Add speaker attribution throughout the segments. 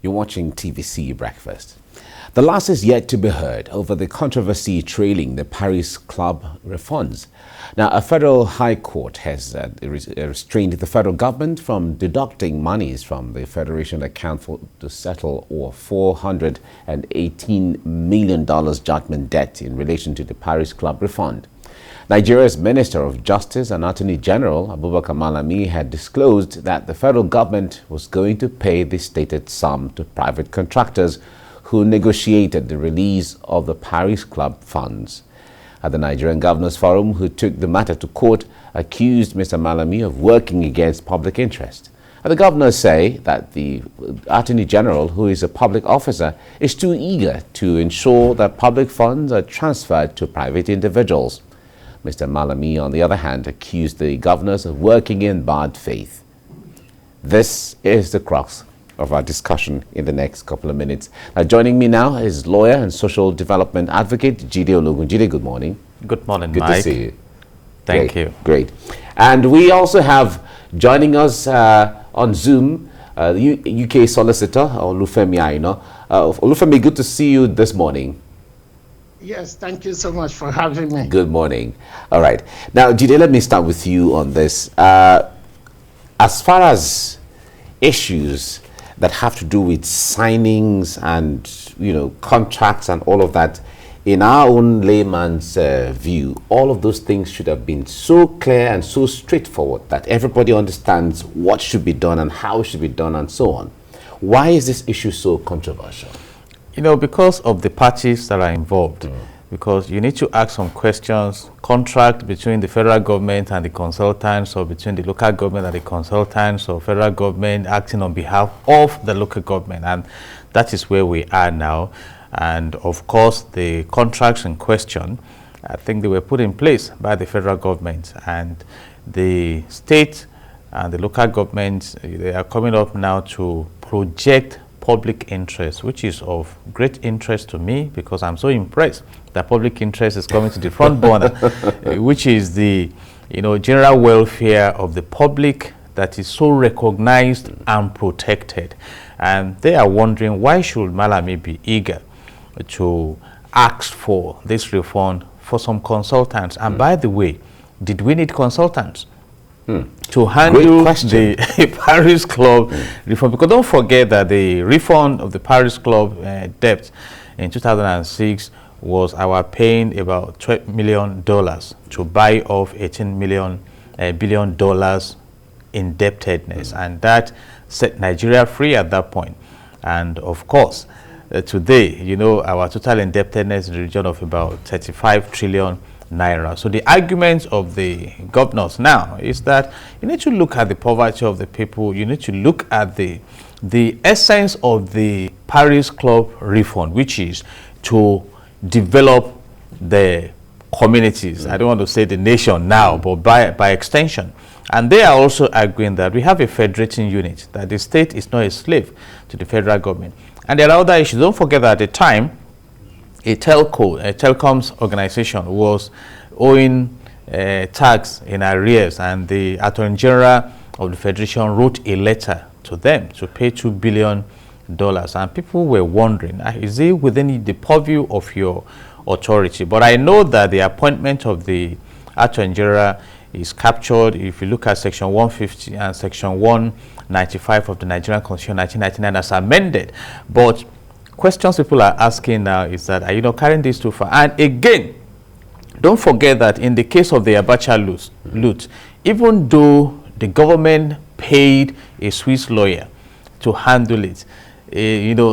Speaker 1: You're watching TVC Breakfast. The last is yet to be heard over the controversy trailing the Paris Club refunds. Now, a federal high court has restrained the federal government from deducting monies from the federation account to settle over $418 million judgment debt in relation to the Paris Club refund. Nigeria's Minister of Justice and Attorney General Abubakar Malami had disclosed that the federal government was going to pay the stated sum to private contractors who negotiated the release of the Paris Club funds. At the Nigerian Governors Forum, who took the matter to court, accused MrMalami of working against public interest. And the governors say that the Attorney General, who is a public officer, is too eager to ensure that public funds are transferred to private individuals. MrMalami, on the other hand, accused the governors of working in bad faith. This is the crux of our discussion in the next couple of minutes. Joining me now is lawyer and social development advocate Jide Ologun. Jide, good morning.
Speaker 2: Good morning,
Speaker 1: Good
Speaker 2: Mike.
Speaker 1: to see you.
Speaker 2: Thank you.
Speaker 1: Great. And we also have joining us on Zoom, UK solicitor Olufemi Aina. Olufemi, good to see you this morning.
Speaker 3: Yes, thank you so much for having me.
Speaker 1: Good morning. All right. Now, Jide, let me start with you on this. As far as issues that have to do with signings and, contracts and all of that, in our own layman's view, all of those things should have been so clear and so straightforward that everybody understands what should be done and how it should be done and so on. Why is this issue so controversial?
Speaker 2: Because of the parties that are involved, because you need to ask some questions, contract between the federal government and the consultants, or between the local government and the consultants, or federal government acting on behalf of the local government. And that is where we are now. And of course, the contracts in question, I think they were put in place by the federal government, and the state and the local governments, they are coming up now to project public interest, which is of great interest to me, because I'm so impressed that public interest is coming to the front burner, which is the general welfare of the public that is so recognized and protected. And they are wondering, why should Malami be eager to ask for this refund for some consultants? And by the way, did we need consultants to handle the Paris Club refund? Because don't forget that the refund of the Paris Club debt in 2006 was our paying about $12 million to buy off $18 billion indebtedness, and that set Nigeria free at that point. And of course, today, our total indebtedness in the region of about 35 trillion naira. So the argument of the governors now is that you need to look at the poverty of the people. You need to look at the essence of the Paris Club refund, which is to develop the communities. I don't want to say the nation now, but by extension. And they are also arguing that we have a federating unit, that the state is not a slave to the federal government. And there are other issues. Don't forget that at the time, a telecoms organization was owing tax in arrears, and the Attorney General of the Federation wrote a letter to them to pay $2 billion. And people were wondering, is it within the purview of your authority? But I know that the appointment of the Attorney General is captured if you look at Section 150 and Section 195 of the Nigerian Constitution 1999 as amended. But questions people are asking now is that, are you carrying this too far? And again, don't forget that in the case of the Abacha loot, even though the government paid a Swiss lawyer to handle it,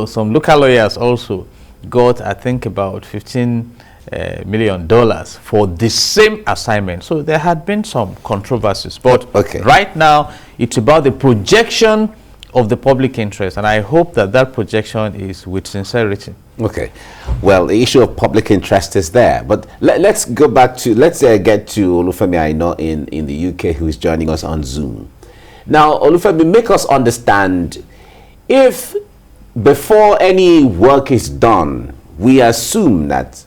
Speaker 2: some local lawyers also got, I think, about $15 million for the same assignment. So there had been some controversies, but right now it's about the projection of the public interest, and I hope that that projection is with sincerity.
Speaker 1: Okay, well, the issue of public interest is there, but let's go back to, let's get to Olufemi Aina in the UK, who is joining us on Zoom. Now, Olufemi, make us understand, if before any work is done, we assume that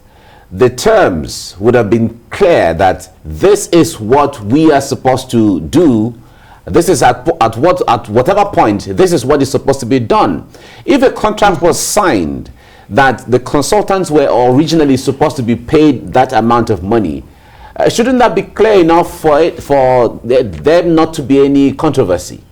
Speaker 1: the terms would have been clear that this is what we are supposed to do, This is at whatever point, this is what is supposed to be done. If a contract was signed that the consultants were originally supposed to be paid that amount of money, shouldn't that be clear enough for there not to be any controversy?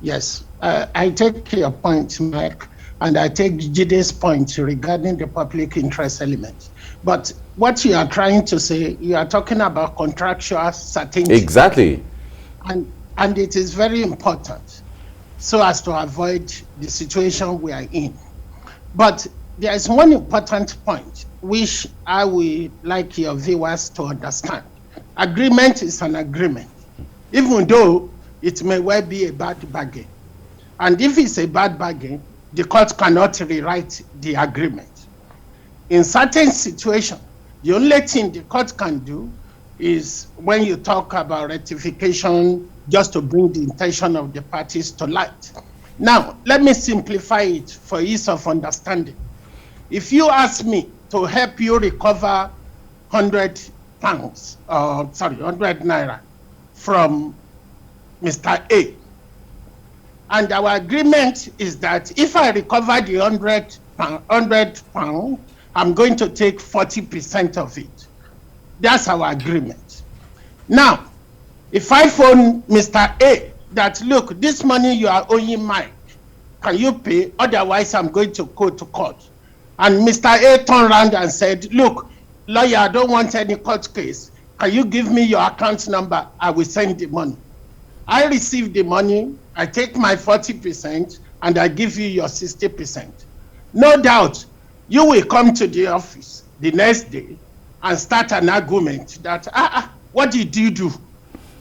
Speaker 3: Yes, I take your point, Mike, and I take Jide's point regarding the public interest element. But what you are trying to say, you are talking about contractual certainty.
Speaker 1: Exactly.
Speaker 3: And it is very important so as to avoid the situation we are in. But there is one important point which I would like your viewers to understand. Agreement is an agreement, even though it may well be a bad bargain. And if it's a bad bargain, the court cannot rewrite the agreement. In certain situations, the only thing the court can do is when you talk about rectification, just to bring the intention of the parties to light. Now, let me simplify it for ease of understanding. If you ask me to help you recover 100 pounds, 100 naira from Mr. A, and our agreement is that if I recover the 100 pounds, I'm going to take 40% of it. That's our agreement. Now, if I phone Mr. A that, look, this money you are owing Mike, can you pay? Otherwise, I'm going to go to court. And Mr. A turned around and said, look, lawyer, I don't want any court case. Can you give me your account number? I will send the money. I receive the money, I take my 40%, and I give you your 60%. No doubt, you will come to the office the next day and start an argument that, what did you do?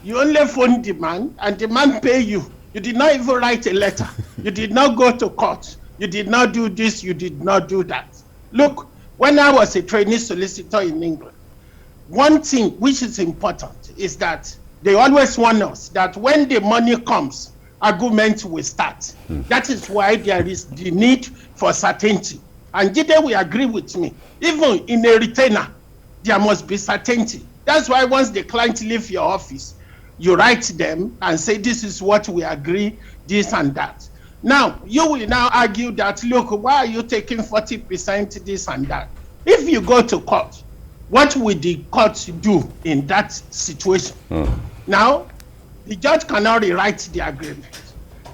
Speaker 3: You only phoned the man, and the man pay you. You did not even write a letter. You did not go to court. You did not do this. You did not do that. Look, when I was a trainee solicitor in England, one thing which is important is that they always warn us that when the money comes, argument will start. That is why there is the need for certainty. And Jide will agree with me. Even in a retainer, there must be certainty. That's why once the client leaves your office, you write them and say, this is what we agree, this and that. Now, you will now argue that, look, why are you taking 40% this and that? If you go to court, what will the court do in that situation? Now, the judge cannot rewrite the agreement.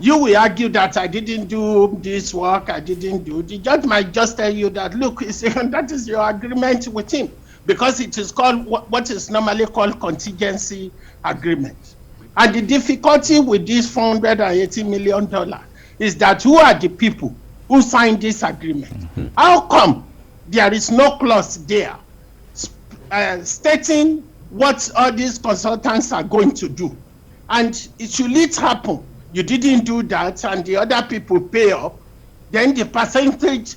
Speaker 3: You will argue that I didn't do this work, I didn't do. The judge might just tell you that, look, that is your agreement with him, because it is called what is normally called contingency agreement. And the difficulty with this $480 million is that who are the people who signed this agreement? How come there is no clause there stating what all these consultants are going to do? And should it happen, you didn't do that, and the other people pay up, then the percentage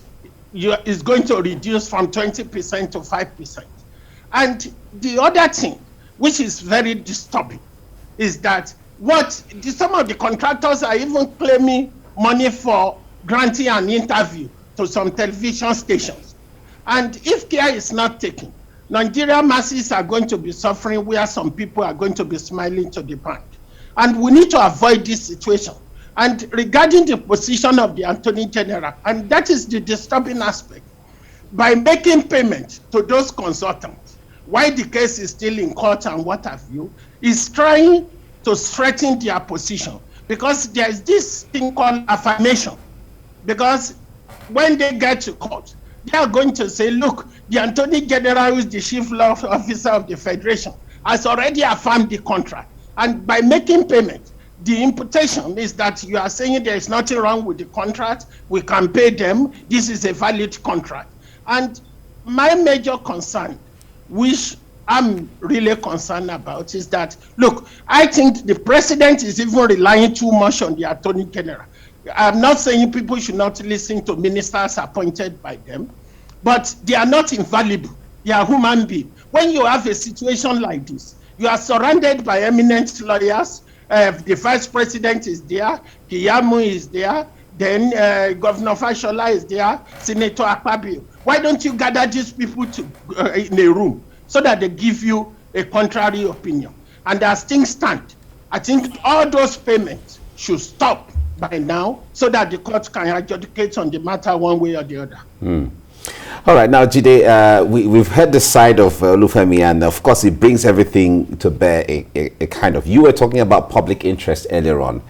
Speaker 3: is going to reduce from 20% to 5%. And the other thing, which is very disturbing, is that some of the contractors are even claiming money for granting an interview to some television stations. And if care is not taken, Nigerian masses are going to be suffering where some people are going to be smiling to the bank. And we need to avoid this situation. And regarding the position of the Attorney General, and that is the disturbing aspect, by making payment to those consultants, while the case is still in court and what have you, is trying to strengthen their position. Because there is this thing called affirmation. Because when they get to court, they are going to say, look, the Attorney General, who is the chief law officer of the Federation, has already affirmed the contract. And by making payment, the imputation is that you are saying there is nothing wrong with the contract, we can pay them, this is a valid contract. And my major concern, which I'm really concerned about, is that, look, I think the president is even relying too much on the Attorney General. I'm not saying people should not listen to ministers appointed by them, but they are not invaluable. They are human beings. When you have a situation like this, you are surrounded by eminent lawyers. The vice president is there, Kiyamu is there, then Governor Fashola is there, Senator Akpabio. Why don't you gather these people in a room so that they give you a contrary opinion? And as things stand, I think all those payments should stop by now so that the court can adjudicate on the matter one way or the other.
Speaker 1: All right, now Jide, we've heard the side of Olufemi, and of course it brings everything to bear a kind of, you were talking about public interest earlier on.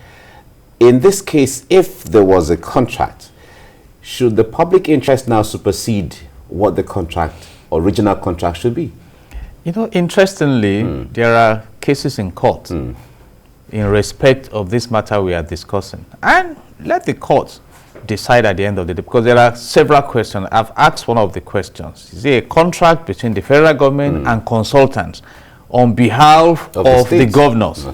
Speaker 1: In this case, if there was a contract, should the public interest now supersede what the original contract should be?
Speaker 2: You know, interestingly, there are cases in court in respect of this matter we are discussing. And let the court decide at the end of the day, because there are several questions. I've asked one of the questions. Is it a contract between the federal government and consultants on behalf of the governors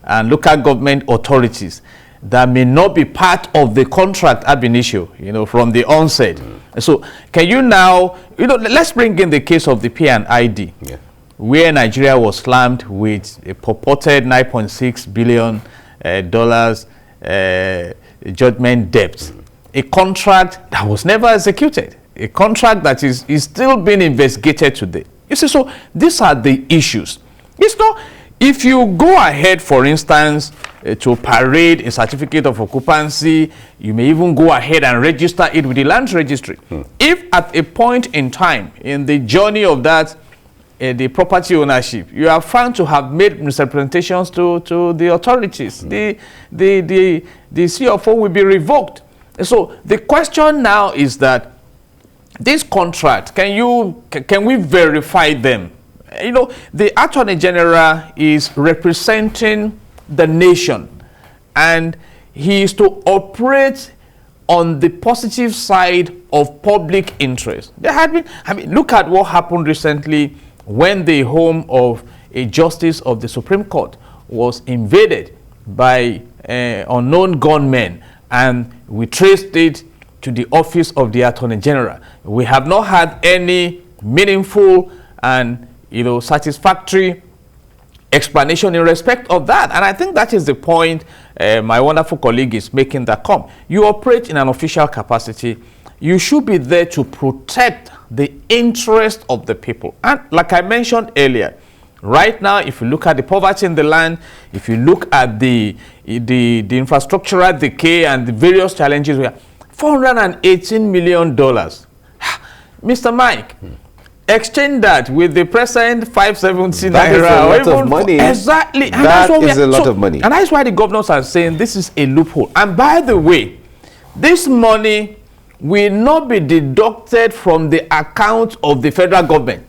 Speaker 2: and local government authorities that may not be part of the contract ab initio, you know, from the onset? So can you now, you know, let's bring in the case of the P&ID, where Nigeria was slammed with a purported $9.6 billion judgment debt. A contract that was never executed, a contract that is still being investigated today. You see, so these are the issues. It's not, if you go ahead, for instance, to parade a certificate of occupancy, you may even go ahead and register it with the land registry. If at a point in time in the journey of that, the property ownership, you are found to have made misrepresentations to the authorities, the CFO will be revoked. So the question now is that this contract, can we verify them? You know, the Attorney General is representing the nation, and he is to operate on the positive side of public interest. There had been, I mean, look at what happened recently when the home of a justice of the Supreme Court was invaded by unknown gunmen, and we traced it to the office of the Attorney General. We have not had any meaningful and, you know, satisfactory explanation in respect of that. And I think that is the point my wonderful colleague is making, that you operate in an official capacity. You should be there to protect the interest of the people. And like I mentioned earlier, right now, if you look at the poverty in the land, if you look at the infrastructural decay and the various challenges, we have $418 million. Mr. Mike, exchange that with the present 570 naira.
Speaker 1: That is a lot of money.
Speaker 2: Exactly. And
Speaker 1: that is a lot of money.
Speaker 2: And that's why the governors are saying this is a loophole. And by the way, this money will not be deducted from the account of the federal government.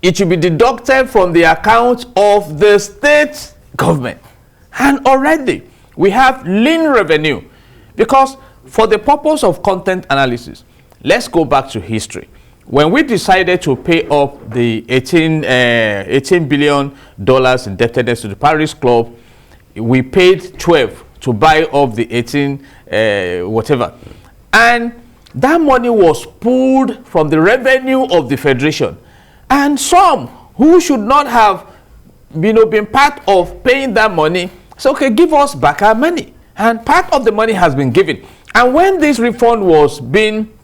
Speaker 2: It should be deducted from the account of the state government. And already we have lean revenue, because for the purpose of content analysis, let's go back to history. When we decided to pay up the $18 billion indebtedness to the Paris Club, we paid 12 to buy up the 18 whatever. And that money was pulled from the revenue of the Federation. And some who should not have been part of paying that money, so okay, give us back our money. And part of the money has been given. And when this refund was being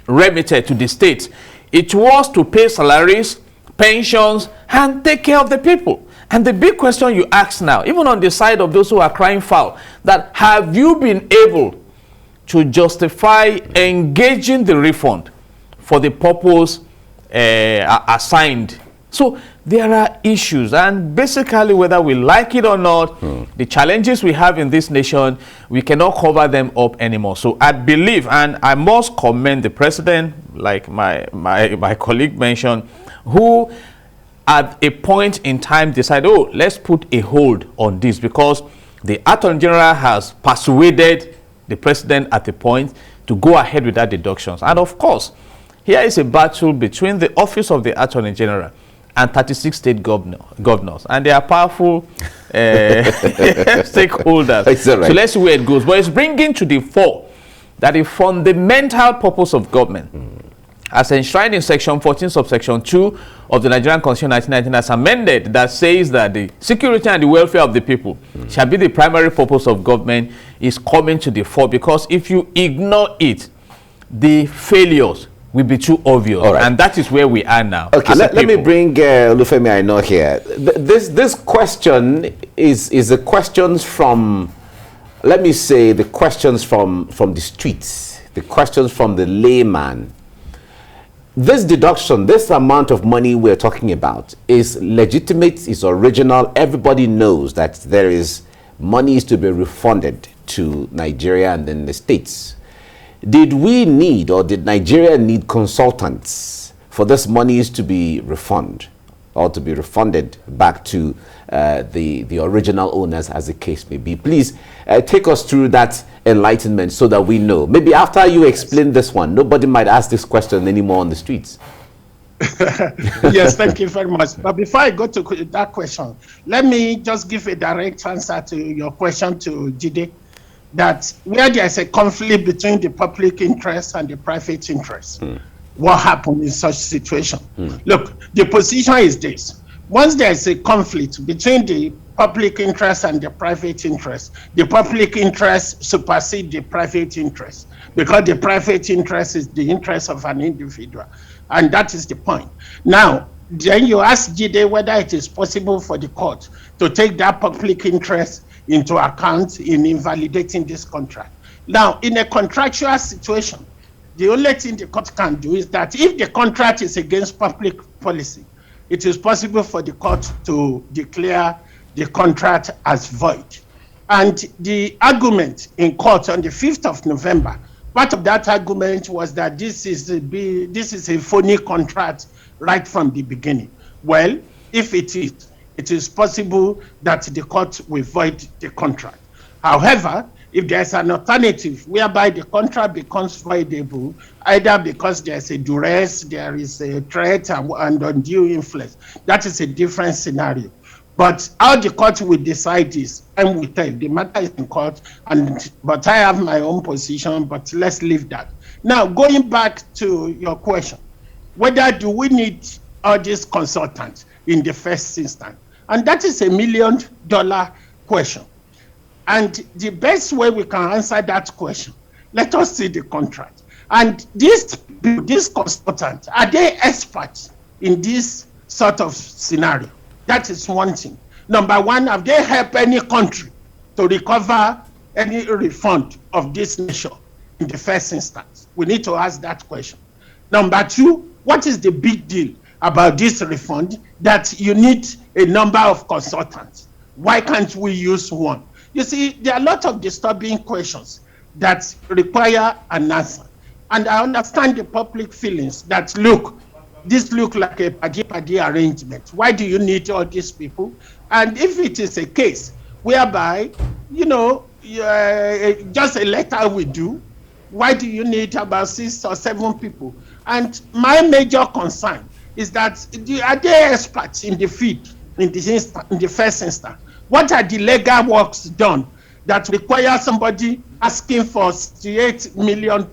Speaker 2: remitted to the states, it was to pay salaries, pensions, and take care of the people. And the big question you ask now, even on the side of those who are crying foul, that have you been able to justify engaging the refund for the purpose assigned? So there are issues, and basically, whether we like it or not, the challenges we have in this nation, we cannot cover them up anymore. So I believe, and I must commend the president, like my colleague mentioned, who at a point in time decided, oh, let's put a hold on this, because the Attorney General has persuaded the president at a point to go ahead with that deductions. And of course, here is a battle between the office of the Attorney General and 36 state governors, and they are powerful stakeholders.
Speaker 1: Right.
Speaker 2: So let's see where it goes. But it's bringing to the fore that the fundamental purpose of government, as enshrined in Section 14, subsection 2 of the Nigerian Constitution 1919, as amended, that says that the security and the welfare of the people shall be the primary purpose of government, is coming to the fore. Because if you ignore it, the failures will be too obvious.
Speaker 1: Right.
Speaker 2: And that is where we are now.
Speaker 1: Okay, let me bring Olufemi Aino here. This question is a questions from, let me say, the questions from the streets, the questions from the layman. This deduction, this amount of money we're talking about is legitimate, is original. Everybody knows that there is monies to be refunded to Nigeria and then the states. Did we need, or did Nigeria need consultants for this monies to be refunded or to be refunded back to the original owners, as the case may be? Please take us through that enlightenment so that we know. Maybe after you explain this one, nobody might ask this question anymore on the streets.
Speaker 3: Yes, thank you very much. But before I go to that question, let me just give a direct answer to your question to Jide, that where there's a conflict between the public interest and the private interest, what happens in such situation? Look, the position is this. Once there's a conflict between the public interest and the private interest, the public interest supersedes the private interest, because the private interest is the interest of an individual. And that is the point. Now, then you ask Jide whether it is possible for the court to take that public interest into account in invalidating this contract. Now, in a contractual situation, the only thing the court can do is that if the contract is against public policy, it is possible for the court to declare the contract as void. And the argument in court on the 5th of November, part of that argument was that this is a phony contract right from the beginning. Well, if it is possible that the court will void the contract. However, if there's an alternative whereby the contract becomes voidable, either because there's a duress, there is a threat and undue influence, that is a different scenario. But how the court will decide this, and we tell the matter is in court, but I have my own position, but let's leave that. Now, going back to your question, whether do we need all these consultants in the first instance? And that is $1 million question. And the best way we can answer that question, let us see the contract. And these consultants, are they experts in this sort of scenario? That is one thing. Number one, have they helped any country to recover any refund of this nature in the first instance? We need to ask that question. Number two, what is the big deal about this refund that you need a number of consultants? Why can't we use one? You see, there are a lot of disturbing questions that require an answer. And I understand the public feelings that, look, this looks like a paddy arrangement. Why do you need all these people? And if it is a case whereby, just a letter will do, why do you need about 6 or 7 people? And my major concern is that, are they experts in the field in the first instance? What are the legal works done that require somebody asking for $68 million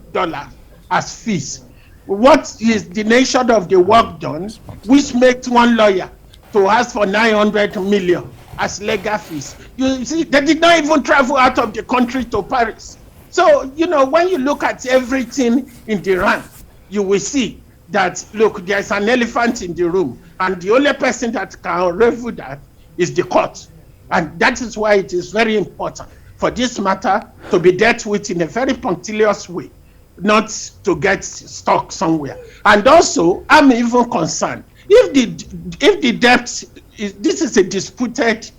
Speaker 3: as fees? What is the nature of the work done, which makes one lawyer to ask for 900 million as legal fees? You see, they did not even travel out of the country to Paris. So, when you look at everything in the run, you will see that, look, there's an elephant in the room, and the only person that can review that is the court. And that is why it is very important for this matter to be dealt with in a very punctilious way, not to get stuck somewhere. And also, I'm even concerned, if the debt, this is a disputed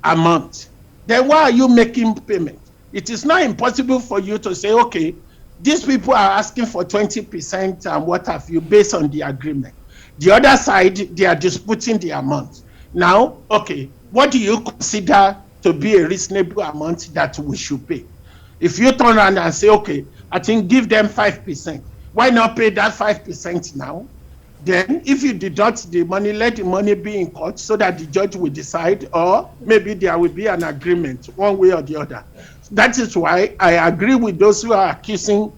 Speaker 3: amount, then why are you making payment? It is not impossible for you to say, okay, these people are asking for 20% and what have you, based on the agreement. The other side, they are disputing the amount. Now, okay, what do you consider to be a reasonable amount that we should pay? If you turn around and say, okay, I think give them 5%, why not pay that 5% now? Then if you deduct the money, let the money be in court so that the judge will decide, or maybe there will be an agreement one way or the other. That is why I agree with those who are accusing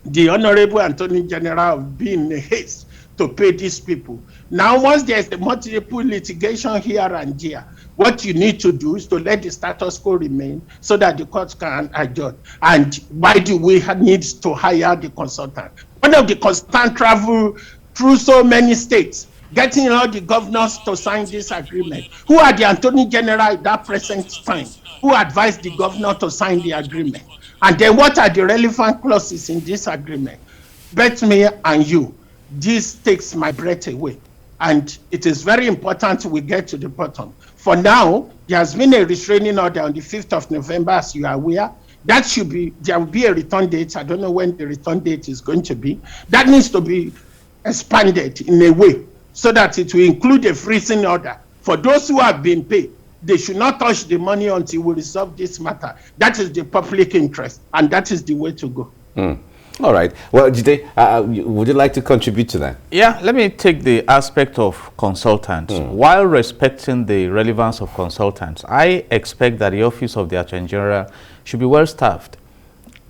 Speaker 3: the Honorable Attorney General of being in haste to pay these people. Now, once there's a multiple litigation here and there, what you need to do is to let the status quo remain so that the court can adjust. And why do we need to hire the consultant? one of the constant travel through so many states, getting all the governors to sign this agreement. Who are the Attorney General at that present time? Who advised the governor to sign the agreement? And then what are the relevant clauses in this agreement? Bet me and you, this takes my breath away. And it is very important we get to the bottom. For now, there has been a restraining order on the 5th of November, as you are aware. That should be, there will be a return date. I don't know when the return date is going to be. That needs to be expanded in a way so that it will include a freezing order. For those who have been paid, they should not touch the money until we resolve this matter. That is the public interest, and that is the way to go.
Speaker 1: All right. Well, Jide, would you like to contribute to that?
Speaker 2: Yeah, let me take the aspect of consultants. While respecting the relevance of consultants, I expect that the Office of the Attorney General should be well staffed.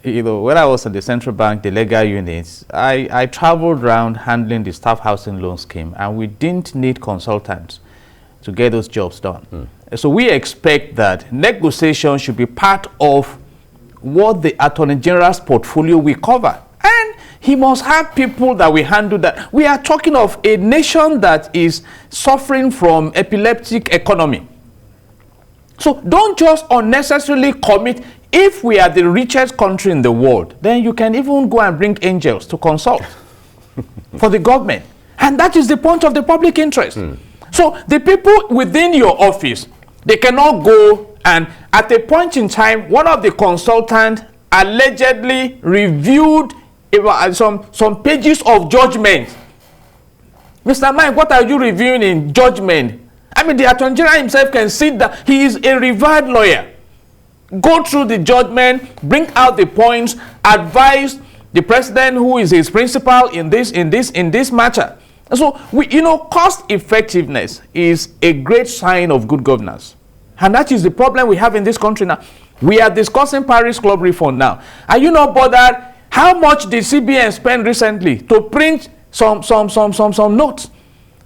Speaker 2: You know, when I was at the Central Bank, the legal units, I traveled around handling the staff housing loan scheme, and we didn't need consultants to get those jobs done. So we expect that negotiation should be part of what the Attorney General's portfolio will cover. And he must have people that will handle that. We are talking of a nation that is suffering from epileptic economy. So don't just unnecessarily commit. If we are the richest country in the world, then you can even go and bring angels to consult for the government. And that is the point of the public interest. So the people within your office, they cannot go and at a point in time, one of the consultants allegedly reviewed some pages of judgment. Mr. Mike, what are you reviewing in judgment? I mean, the Attorney General himself can sit down. He is a revered lawyer. Go through the judgment, bring out the points, advise the president who is his principal in this matter. So, cost effectiveness is a great sign of good governance. And that is the problem we have in this country now. We are discussing Paris Club refund now. Are you not bothered? How much did CBN spend recently to print some notes?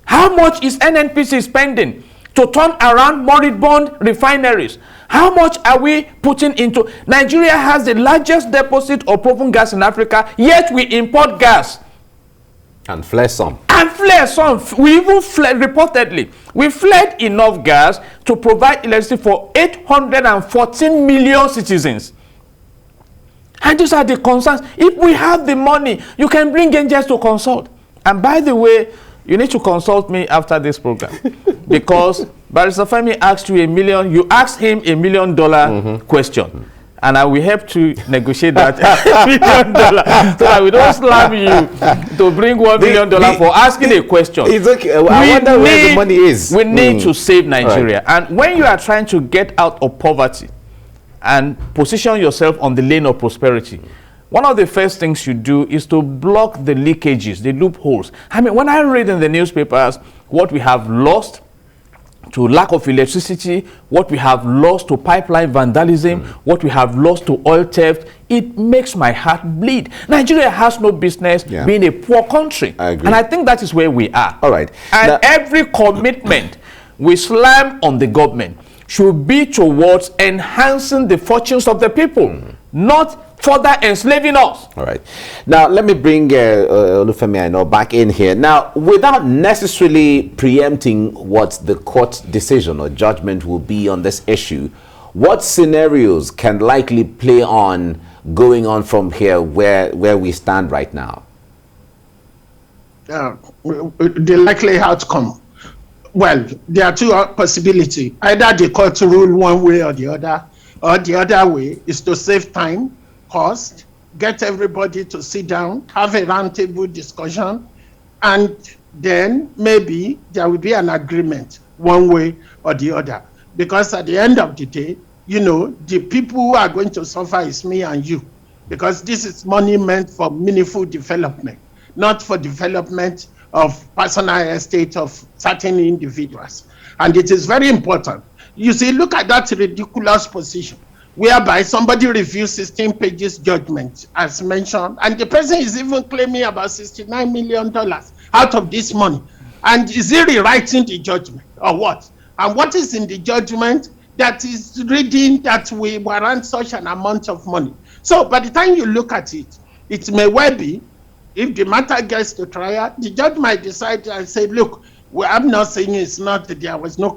Speaker 2: How much is NNPC spending to turn around moribund refineries? How much are we putting into? Nigeria has the largest deposit of proven gas in Africa, yet we import gas.
Speaker 1: And flare some.
Speaker 2: And flare some. We even fled, reportedly, we fled enough gas to provide electricity for 814 million citizens. And these are the concerns. If we have the money, you can bring angels to consult. And by the way, you need to consult me after this program. Because Barrister Femi asked you you asked him $1 million question. And I will help to negotiate that $1 million so that we don't slam you to bring $1 million for asking a question.
Speaker 1: It's okay. I wonder where the money is.
Speaker 2: We need to save Nigeria. Right. And when you are trying to get out of poverty and position yourself on the lane of prosperity, one of the first things you do is to block the leakages, the loopholes. I mean, when I read in the newspapers what we have lost to lack of electricity, what we have lost to pipeline vandalism, what we have lost to oil theft, it makes my heart bleed. Nigeria has no business being a poor country.
Speaker 1: I agree.
Speaker 2: And I think that is where we are.
Speaker 1: All right.
Speaker 2: And
Speaker 1: now,
Speaker 2: every commitment we slam on the government should be towards enhancing the fortunes of the people, not further enslaving us.
Speaker 1: All right. Now, let me bring Olufemi back in here. Now, without necessarily preempting what the court decision or judgment will be on this issue, what scenarios can likely play on going on from here where we stand right now?
Speaker 3: The likely outcome. Well, there are two possibilities. Either the court rule one way or the other way is to save time, cost, get everybody to sit down, have a roundtable discussion, and then maybe there will be an agreement one way or the other. Because at the end of the day, the people who are going to suffer is me and you. Because this is money meant for meaningful development, not for development of personal estate of certain individuals. And it is very important. You see, look at that ridiculous position whereby somebody reviews 16 pages judgment, as mentioned, and the person is even claiming about $69 million out of this money. And is he rewriting the judgment or what? And what is in the judgment that is reading that we warrant such an amount of money? So by the time you look at it, it may well be If the matter gets to trial, the judge might decide and say, look, well, I'm not saying it's not, there was no,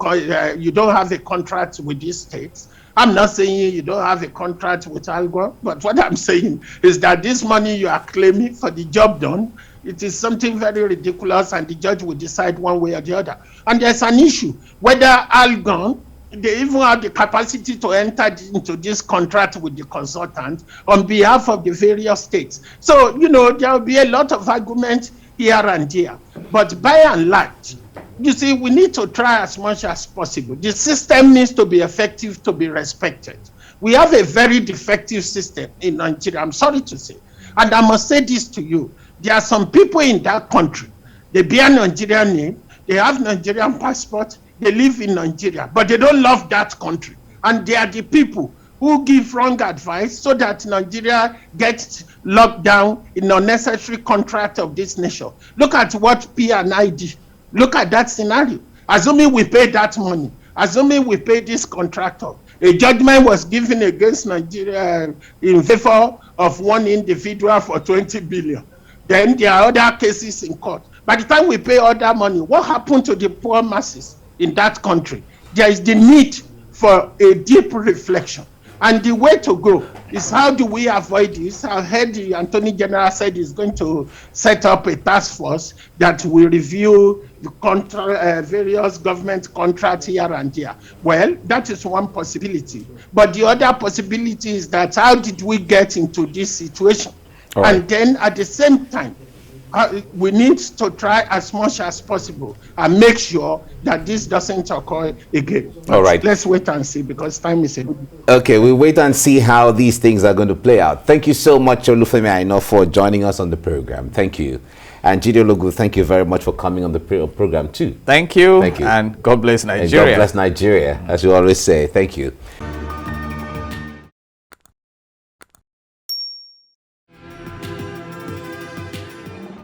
Speaker 3: you don't have a contract with these states. I'm not saying you don't have a contract with Algo, but what I'm saying is that this money you are claiming for the job done, it is something very ridiculous, and the judge will decide one way or the other. And there's an issue whether Algon, they even have the capacity to enter into this contract with the consultant on behalf of the various states. So, you know, there will be a lot of arguments here and there. But by and large, you see, we need to try as much as possible. The system needs to be effective to be respected. We have a very defective system in Nigeria, I'm sorry to say. And I must say this to you. There are some people in that country, they bear Nigerian name, they have Nigerian passport, they live in Nigeria, but they don't love that country. And they are the people who give wrong advice so that Nigeria gets locked down in unnecessary contract of this nation. Look at what P&I did. Look at that scenario. Assuming we pay that money, assuming we pay this contractor, a judgment was given against Nigeria in favor of one individual for 20 billion. Then there are other cases in court. By the time we pay all that money, what happened to the poor masses in that country? There is the need for a deep reflection. And the way to go is, how do we avoid this? I heard the Attorney General said he's going to set up a task force that will review the various government contracts here and there. Well, that is one possibility. But the other possibility is that, how did we get into this situation? Right. And then at the same time, we need to try as much as possible and make sure that this doesn't occur again. But all right. Let's wait and see, because time is in.
Speaker 1: Okay, we'll wait and see how these things are going to play out. Thank you so much, Olufemi Aina, for joining us on the program. Thank you. And Jide Ologu, thank you very much for coming on the program too.
Speaker 2: Thank you. Thank you. And God bless Nigeria.
Speaker 1: And God bless Nigeria, as you always say. Thank you.